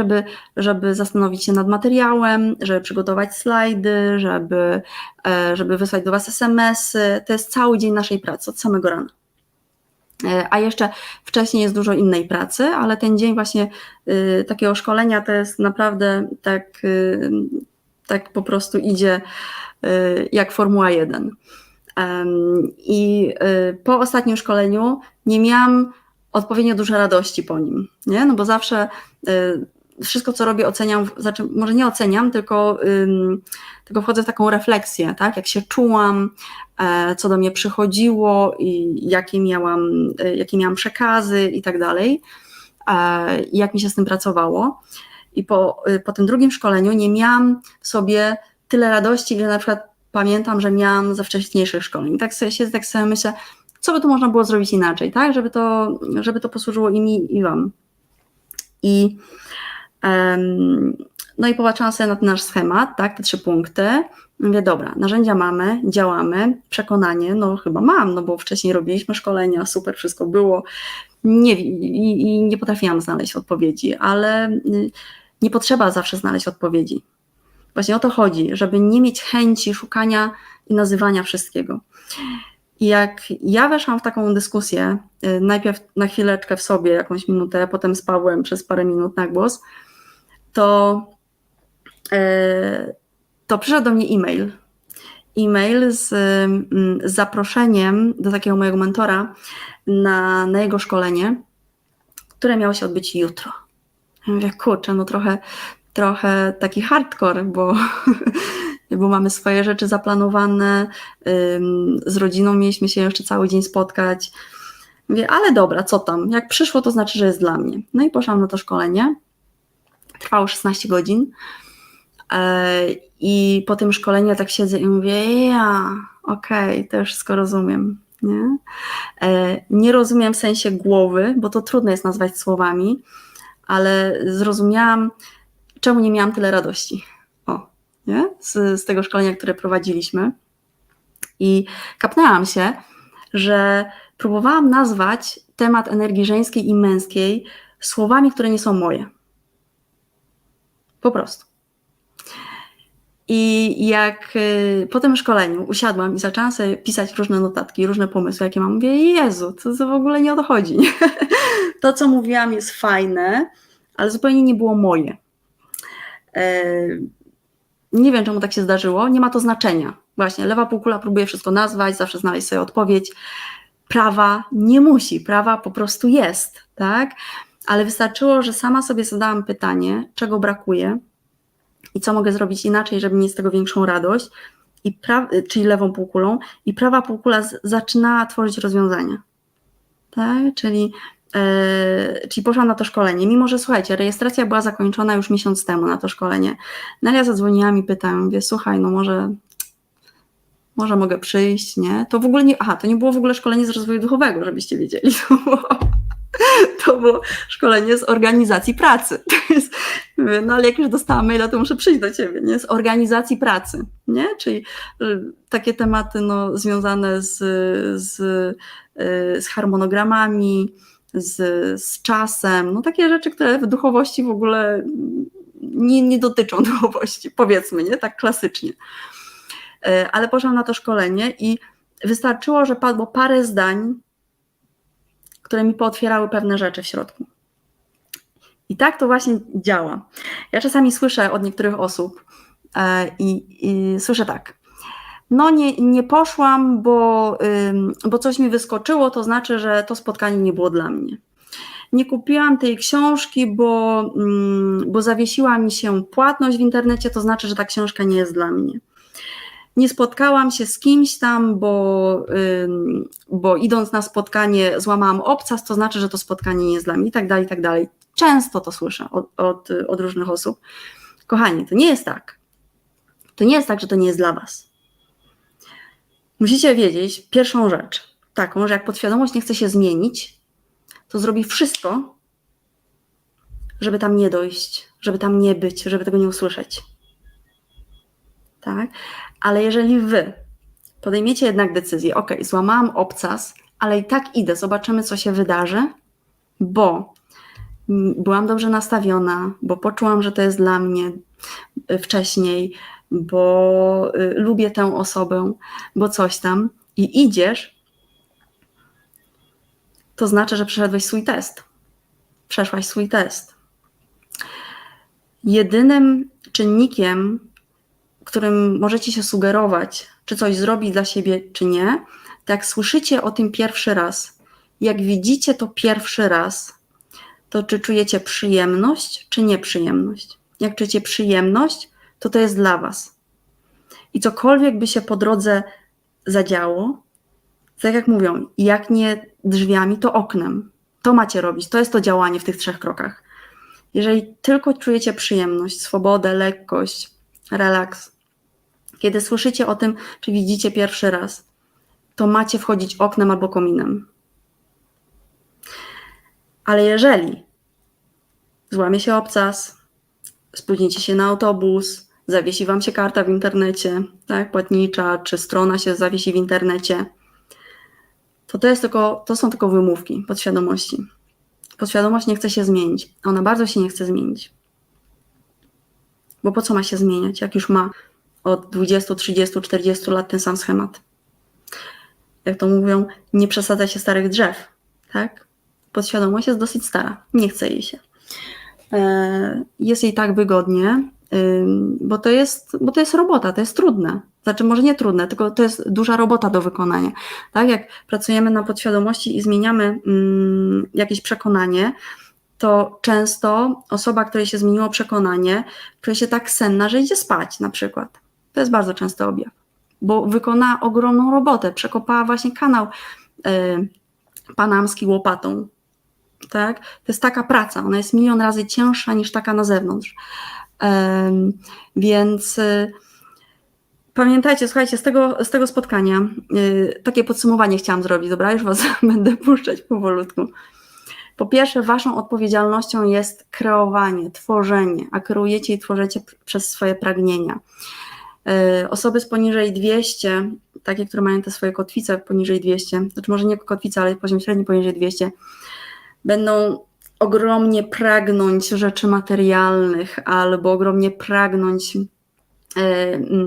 żeby zastanowić się nad materiałem, żeby przygotować slajdy, żeby wysłać do was SMS-y, to jest cały dzień naszej pracy, od samego rana. A jeszcze wcześniej jest dużo innej pracy, ale ten dzień właśnie takiego szkolenia to jest naprawdę tak po prostu idzie jak Formuła 1. I po ostatnim szkoleniu nie miałam odpowiednio dużo radości po nim, nie? No bo zawsze wszystko, co robię, oceniam, znaczy może nie oceniam, tylko wchodzę w taką refleksję, tak? Jak się czułam, co do mnie przychodziło i jakie miałam przekazy i tak dalej, jak mi się z tym pracowało. I po tym drugim szkoleniu nie miałam w sobie tyle radości, ile na przykład pamiętam, że miałam ze wcześniejszych szkoleń. Tak sobie myślę, co by tu można było zrobić inaczej, tak? Żeby to posłużyło i mi, i wam. No i popatrzyłam sobie na ten nasz schemat, tak, te 3 punkty. Mówię, dobra, narzędzia mamy, działamy, przekonanie, no chyba mam, no bo wcześniej robiliśmy szkolenia, super, wszystko było. I nie potrafiłam znaleźć odpowiedzi, ale nie potrzeba zawsze znaleźć odpowiedzi. Właśnie o to chodzi, żeby nie mieć chęci szukania i nazywania wszystkiego. I jak ja weszłam w taką dyskusję, najpierw na chwileczkę w sobie, jakąś minutę, potem z Pawłem przez parę minut na głos, to przyszedł do mnie e-mail z zaproszeniem do takiego mojego mentora na jego szkolenie, które miało się odbyć jutro. Ja mówię, kurczę, no trochę taki hardcore, bo mamy swoje rzeczy zaplanowane, z rodziną mieliśmy się jeszcze cały dzień spotkać. Mówię, ale dobra, co tam, jak przyszło, to znaczy, że jest dla mnie. No i poszłam na to szkolenie, trwało 16 godzin i po tym szkoleniu tak siedzę i mówię, okej, to już wszystko rozumiem. Nie? Nie rozumiem w sensie głowy, bo to trudno jest nazwać słowami, ale zrozumiałam, czemu nie miałam tyle radości. Nie? Z tego szkolenia, które prowadziliśmy. I kapnęłam się, że próbowałam nazwać temat energii żeńskiej i męskiej słowami, które nie są moje. Po prostu. I jak po tym szkoleniu usiadłam i zaczęłam sobie pisać różne notatki, różne pomysły, jakie mam, mówię, Jezu, to w ogóle nie o to chodzi. To, co mówiłam, jest fajne, ale zupełnie nie było moje. Nie wiem, czemu tak się zdarzyło, nie ma to znaczenia. Właśnie, lewa półkula próbuje wszystko nazwać, zawsze znaleźć sobie odpowiedź. Prawa nie musi, prawa po prostu jest, tak? Ale wystarczyło, że sama sobie zadałam pytanie, czego brakuje i co mogę zrobić inaczej, żeby mieć z tego większą radość, czyli lewą półkulą, i prawa półkula zaczynała tworzyć rozwiązania. Tak? Czyli czyli poszłam na to szkolenie, mimo że słuchajcie, rejestracja była zakończona już miesiąc temu na to szkolenie. No ale ja zadzwoniłam i pytałam, mówię, słuchaj, no może mogę przyjść, nie? To w ogóle nie, to nie było w ogóle szkolenie z rozwoju duchowego, żebyście wiedzieli. To było szkolenie z organizacji pracy. Mówię, no ale jak już dostałam maila, to muszę przyjść do ciebie, nie? Z organizacji pracy, nie? Czyli takie tematy no, związane z harmonogramami, z czasem, no takie rzeczy, które w duchowości w ogóle nie dotyczą duchowości, powiedzmy, nie? Tak klasycznie. Ale poszłam na to szkolenie i wystarczyło, że padło parę zdań, które mi pootwierały pewne rzeczy w środku. I tak to właśnie działa. Ja czasami słyszę od niektórych osób i słyszę tak, no nie poszłam, bo coś mi wyskoczyło, to znaczy, że to spotkanie nie było dla mnie. Nie kupiłam tej książki, bo zawiesiła mi się płatność w internecie, to znaczy, że ta książka nie jest dla mnie. Nie spotkałam się z kimś tam, bo idąc na spotkanie złamałam obcas, to znaczy, że to spotkanie nie jest dla mnie i tak dalej, i tak dalej. Często to słyszę od różnych osób. Kochani, to nie jest tak. To nie jest tak, że to nie jest dla was. Musicie wiedzieć pierwszą rzecz, taką, że jak podświadomość nie chce się zmienić, to zrobi wszystko, żeby tam nie dojść, żeby tam nie być, żeby tego nie usłyszeć. Tak? Ale jeżeli wy podejmiecie jednak decyzję, ok, złamałam obcas, ale i tak idę, zobaczymy, co się wydarzy, bo byłam dobrze nastawiona, bo poczułam, że to jest dla mnie wcześniej, bo lubię tę osobę, bo coś tam i idziesz, to znaczy, że przeszedłeś swój test. Przeszłaś swój test. Jedynym czynnikiem, którym możecie się sugerować, czy coś zrobi dla siebie, czy nie, to jak słyszycie o tym pierwszy raz, jak widzicie to pierwszy raz, to czy czujecie przyjemność, czy nieprzyjemność. Jak czujecie przyjemność, to jest dla was. I cokolwiek by się po drodze zadziało, tak jak mówią, jak nie drzwiami, to oknem. To macie robić, to jest to działanie w tych 3 krokach. Jeżeli tylko czujecie przyjemność, swobodę, lekkość, relaks, kiedy słyszycie o tym, czy widzicie pierwszy raz, to macie wchodzić oknem albo kominem. Ale jeżeli złamie się obcas, spóźnicie się na autobus, zawiesi wam się karta w internecie, tak, płatnicza, czy strona się zawiesi w internecie, to są tylko wymówki podświadomości. Podświadomość nie chce się zmienić. Ona bardzo się nie chce zmienić. Bo po co ma się zmieniać, jak już ma od 20, 30, 40 lat ten sam schemat? Jak to mówią, nie przesadza się starych drzew. Tak? Podświadomość jest dosyć stara. Nie chce jej się. Jest jej tak wygodnie, bo to jest robota, to jest trudne. Znaczy może nie trudne, tylko to jest duża robota do wykonania. Tak? Jak pracujemy na podświadomości i zmieniamy jakieś przekonanie, to często osoba, której się zmieniło przekonanie, czuje się tak senna, że idzie spać na przykład. To jest bardzo częsty objaw, bo wykonała ogromną robotę, przekopała właśnie kanał panamski łopatą. Tak? To jest taka praca, ona jest 1 000 000 razy cięższa niż taka na zewnątrz. Więc pamiętajcie, słuchajcie, z tego spotkania takie podsumowanie chciałam zrobić, dobra? Już was będę puszczać powolutku. Po pierwsze, waszą odpowiedzialnością jest kreowanie, tworzenie, a kreujecie i tworzycie przez swoje pragnienia. Osoby z poniżej 200, takie, które mają te swoje kotwice poniżej 200, znaczy może nie kotwice, ale poziom średni poniżej 200, będą ogromnie pragnąć rzeczy materialnych albo ogromnie pragnąć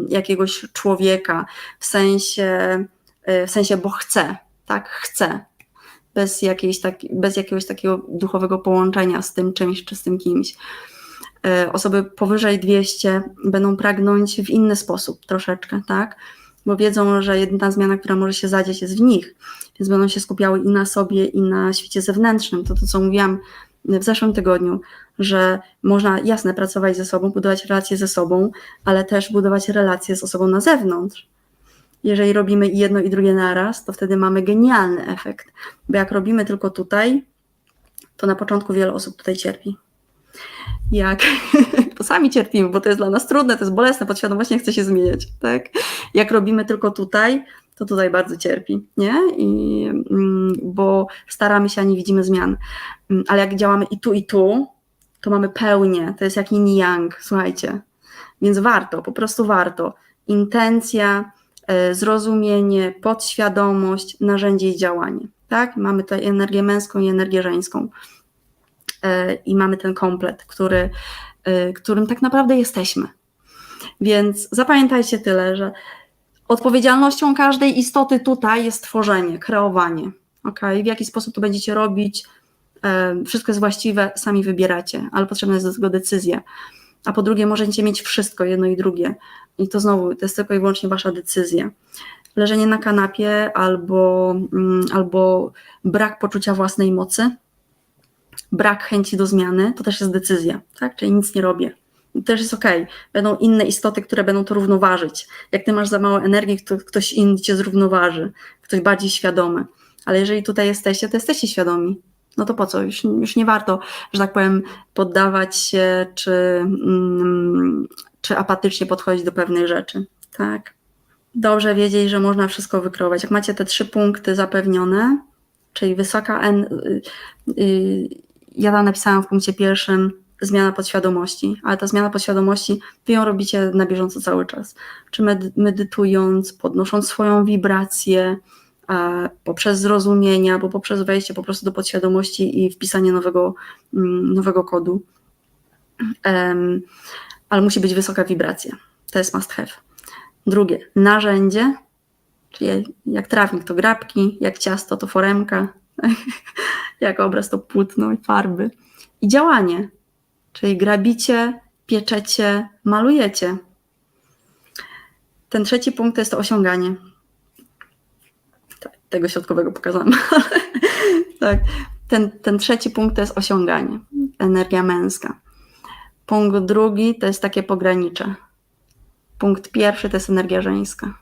jakiegoś człowieka w sensie, bo chce, tak, chce, bez jakiegoś takiego duchowego połączenia z tym czymś czy z tym kimś. Osoby powyżej 200 będą pragnąć w inny sposób troszeczkę, tak, bo wiedzą, że jedna zmiana, która może się zadziać, jest w nich, więc będą się skupiały i na sobie, i na świecie zewnętrznym. To, co mówiłam w zeszłym tygodniu, że można, jasne, pracować ze sobą, budować relacje ze sobą, ale też budować relacje z osobą na zewnątrz. Jeżeli robimy i jedno, i drugie naraz, to wtedy mamy genialny efekt, bo jak robimy tylko tutaj, to na początku wiele osób tutaj cierpi. Jak to sami cierpimy, bo to jest dla nas trudne, to jest bolesne, podświadomość nie chce się zmieniać, tak? Jak robimy tylko tutaj, to tutaj bardzo cierpi, nie? Bo staramy się, a nie widzimy zmian. Ale jak działamy i tu, to mamy pełnię, to jest jak yin i yang, słuchajcie. Więc warto, po prostu warto. Intencja, zrozumienie, podświadomość, narzędzie i działanie, tak? Mamy tutaj energię męską i energię żeńską. I mamy ten komplet, którym tak naprawdę jesteśmy. Więc zapamiętajcie tyle, że odpowiedzialnością każdej istoty tutaj jest tworzenie, kreowanie. Okay? W jaki sposób to będziecie robić, wszystko jest właściwe, sami wybieracie, ale potrzebna jest do tego decyzja. A po drugie, możecie mieć wszystko, jedno i drugie. I to znowu, to jest tylko i wyłącznie wasza decyzja. Leżenie na kanapie albo brak poczucia własnej mocy, brak chęci do zmiany, to też jest decyzja, tak? Czyli nic nie robię. I też jest okej. Będą inne istoty, które będą to równoważyć. Jak ty masz za mało energii, to ktoś inny cię zrównoważy, ktoś bardziej świadomy. Ale jeżeli tutaj jesteście, to jesteście świadomi. No to po co? Już nie warto, że tak powiem, poddawać się czy apatycznie podchodzić do pewnych rzeczy. Tak? Dobrze wiedzieć, że można wszystko wykreować. Jak macie te 3 punkty zapewnione, czyli wysoka ja tam napisałam w punkcie 1 zmiana podświadomości, ale ta zmiana podświadomości, wy ją robicie na bieżąco cały czas. Czy medytując, podnosząc swoją wibrację, poprzez zrozumienie, albo poprzez wejście po prostu do podświadomości i wpisanie nowego kodu. Ale musi być wysoka wibracja. To jest must have. Drugie, narzędzie, czyli jak trawnik to grabki, jak ciasto to foremka, jak obraz to płótno i farby. I działanie, czyli grabicie, pieczecie, malujecie. Ten 3 punkt to jest to osiąganie. Tego środkowego pokazałam. Tak. Ten 3 punkt to jest osiąganie, energia męska. Punkt 2 to jest takie pogranicze. Punkt 1 to jest energia żeńska.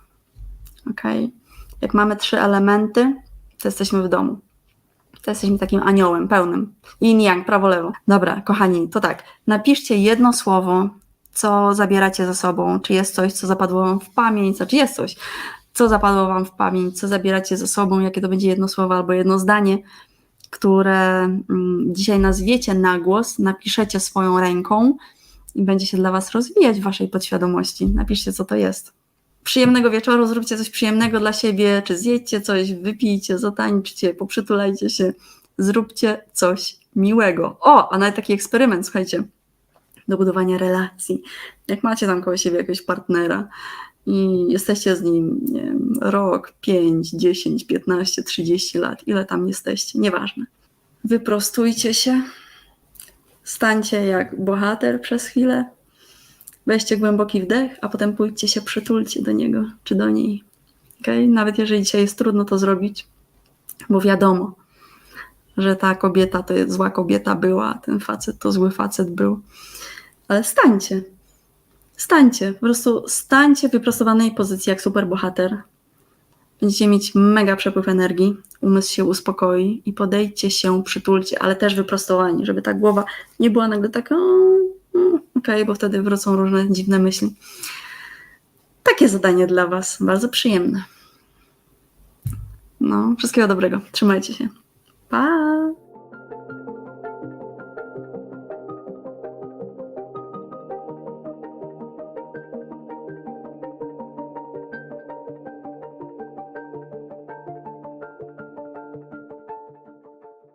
Okay. Jak mamy 3 elementy, to jesteśmy w domu. To jesteśmy takim aniołem pełnym. Yin yang, prawo, lewo. Dobra, kochani, to tak. Napiszcie jedno słowo, co zabieracie ze sobą. Czy jest coś, co zapadło wam w pamięć, czy jest coś, co zapadło wam w pamięć, co zabieracie ze sobą, jakie to będzie jedno słowo albo jedno zdanie, które dzisiaj nazwiecie na głos, napiszecie swoją ręką i będzie się dla was rozwijać w waszej podświadomości. Napiszcie, co to jest. Przyjemnego wieczoru, zróbcie coś przyjemnego dla siebie, czy zjedźcie coś, wypijcie, zatańczcie, poprzytulajcie się, zróbcie coś miłego. O, a nawet taki eksperyment, słuchajcie, do budowania relacji. Jak macie tam koło siebie jakiegoś partnera i jesteście z nim, nie wiem, rok, 5, 10, 15, 30 lat, ile tam jesteście, nieważne. Wyprostujcie się, stańcie jak bohater przez chwilę, weźcie głęboki wdech, a potem pójdźcie się, przytulcie do niego czy do niej. Okay? Nawet jeżeli dzisiaj jest trudno to zrobić, bo wiadomo, że ta kobieta to jest zła kobieta była, ten facet to zły facet był. Ale stańcie, po prostu stańcie w wyprostowanej pozycji jak superbohater. Będziecie mieć mega przepływ energii, umysł się uspokoi i podejdźcie się, przytulcie, ale też wyprostowani, żeby ta głowa nie była nagle taka okej, bo wtedy wrócą różne dziwne myśli. Takie zadanie dla was, bardzo przyjemne. No, wszystkiego dobrego, trzymajcie się. Pa!